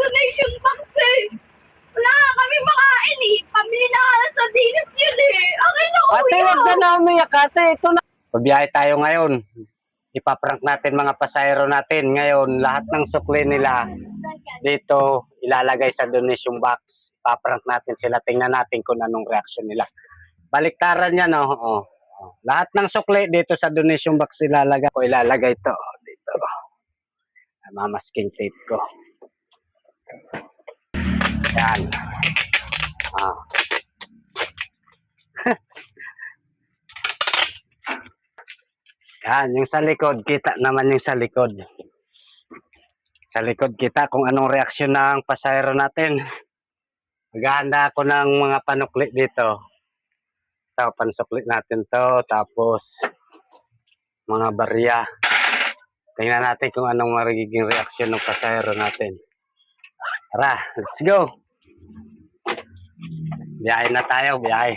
donation box eh. Wala nga kami makain eh. Pamili na nga lang sa dinis yun eh. Akin na Ate, kuya. huwag ka na umiyak, ate. Ito na. Pabiyahe tayo ngayon. Ipaprank natin mga pasahero natin. Ngayon, lahat ng sukli nila dito ilalagay sa donation box. Ipaprank natin sila. Tingnan natin kung anong reaksyon nila. Baliktaran yan, no? Oh. Lahat ng sukli dito sa donation box ilalagay. Ko ilalagay to dito. Mamasking tape ko. Yan. Ah. Yan, yung sa likod, kita naman yung sa likod. Sa likod kita kung anong reaksyon ng pasahero natin. Maghahanda ako ng mga panukli dito. Ito, pansukli natin to. Tapos, mga barya. Tingnan natin kung anong magiging reaksyon ng pasahero natin. Tara, let's go! Biyahe na tayo, biyahe.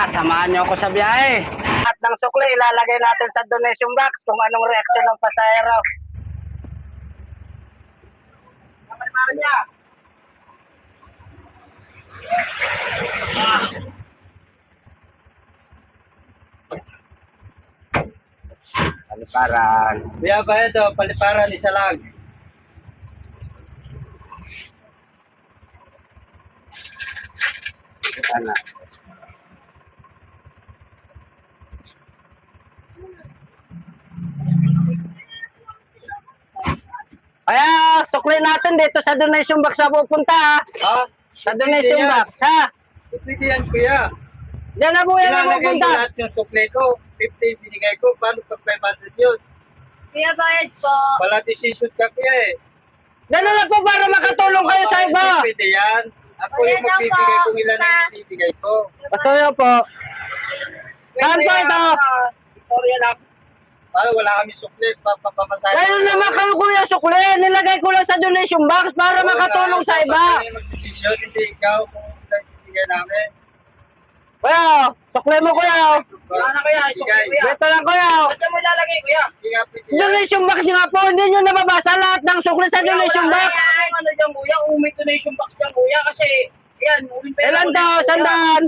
Samahan niyo ako sa biyahe. At ng sukli, ilalagay natin sa donation box kung anong reaksyon ng pasahero. Paliparan. Kuya ba ito? Paliparan, isa lang. Sana. Kaya, sukli natin dito sa donation box na pupunta, ha? Ha? Sa donation box, ha? Pwede yan, kuya. Diyan na po yan ang Ilalagay ko pupunta. lahat yung sukli ko. 50 binigay ko. Paano pag 500 yun? Kuya bayad po. Wala decision ka, kuya eh. Diyan na lang po para makatulong kayo sa iba. Pwede yan. Ako Kuya yung magbibigay daw po. kung ilan ang ibibigay ko. Pasuyo po. Saan po ito? Victoria lang. Paano wala kami sukli? Papamasahe. Kayo naman kayo kuya sukli. Nilagay ko lang sa donation box para makatulong sa iba. Kami mag-decision, hindi ikaw kung ilan ibibigay namin. Kuya, sukli mo kuya. Wala na kuya, sukli kuya. Dito lang kuya. Saan mo ilalagay kuya? Hindi nga pwede Sa donation box nga po, hindi nyo nababasa lahat ng sukli sa donation box. Ano dyan kuya? Kung may donation box dyan kuya kasi yan, uling pera Ilan ko na to? yan, kuya. Sandaan?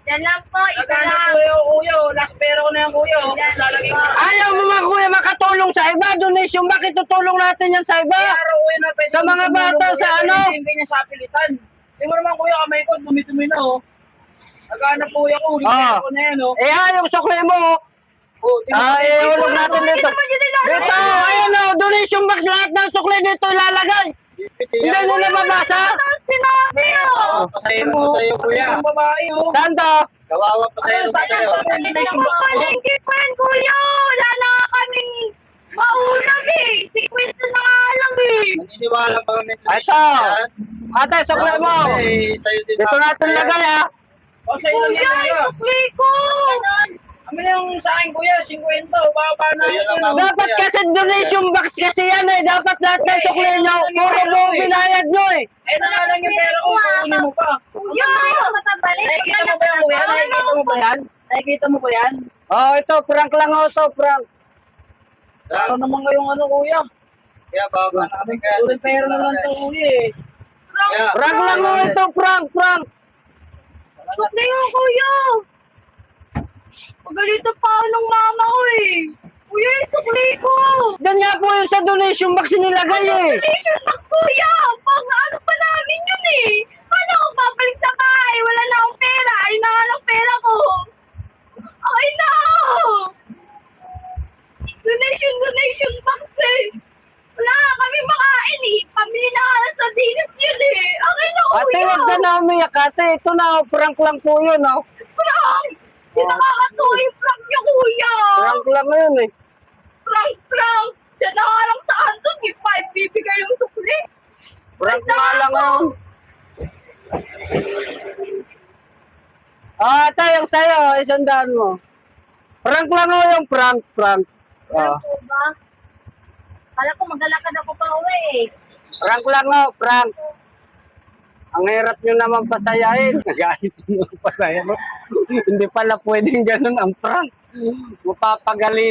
Yan lang po. Isa Nagana lang. kuya, kuya. Last pera ko na yan kuya. Yan Lalagay ko. po. Ayaw mo mga kuya makatulong sa iba. Donation box, itutulong natin yan sa iba. Araw kuya na pwede Sa mga tumulong, bata, kuya, sa pero ano? Hindi niya sa pilitan. Hindi mo naman kuya kamay ko, dumi-dumi na oh. Nagana kuya ko, uling pera ko na yan oh. Yung sukli mo. Oh, di mo Iulog natin dito. Naman yun nilalagay. Dito, ayan o, donation box lahat ng sukli dito ilalagay. Hindi nyo nababasa? Sinabi oh. Pasahero ko sa'yo kuya. Ang babae oh. Saan to? Kawawa pasahero ko sa'yo. Donation box mo. Makalingki po yan, kuya. Wala na nga kaming maulam eh. 50 na nga lang eh. Maniniwala pa kami. Ay, so. Ate, sukli mo. Eh, sa'yo din. Dito natin lagay ha. O sa'yo lang Kuya, yan kuya. isukli ko. Kami lang sa akin kuya, 50. Baba na. Dapat kasi donation box kasi yan eh. Dapat lahat ng sukli nyo. Puro buong binayad nyo eh. Eh, na lang yung pera ko, kukunin mo pa. Kuya, matabalik. Nakikita mo ba yan, kuya? Nakikita mo ba yan? Nakikita mo ba yan? Oh, ito, prank lang oh, to, prank. Ano naman kayong ano, kuya? Kaya, baba na kami kaya. Puro pera na lang ito, kuya eh. Prank lang oh, ito, prank. Sukli ko, kuya. Pagalitan pa ako ng mama ko eh. Kuya, isukli ko. Diyan nga po yung sa donation box nilagay eh. Donation box, kuya. Pang ano pa namin yun eh. Paano ako babalik sa bahay? Wala na akong pera. Ayun na nga lang pera ko. Ay na! Donation box eh. Wala nga kami makain eh. Pamili na nga lang sa dinis yun eh. Akin na, Ate, kuya. huwag ka na umiyak, ate. Ito na, oh, prank lang po yun, oh. Prank! Di nakakatuwa yung prank niya, kuya. Prank lang yun, eh. Prank! Diyan na nga lang sa Anton. Di pa ibibigay yung sukli. Prank Basta nga lang, ako. oh. Ate, yung sa'yo, isandaan mo. Prank lang, oh, yung prank. Alam Oh. po ba? Kala ko maglalakad ako pa uwi eh. Prank lang, oh, prank. Ang hirap nyo naman pasayahin. Nag-ahit nyo pasaya mo. Hindi pala pwedeng ganun ang prank. Mapapagalit.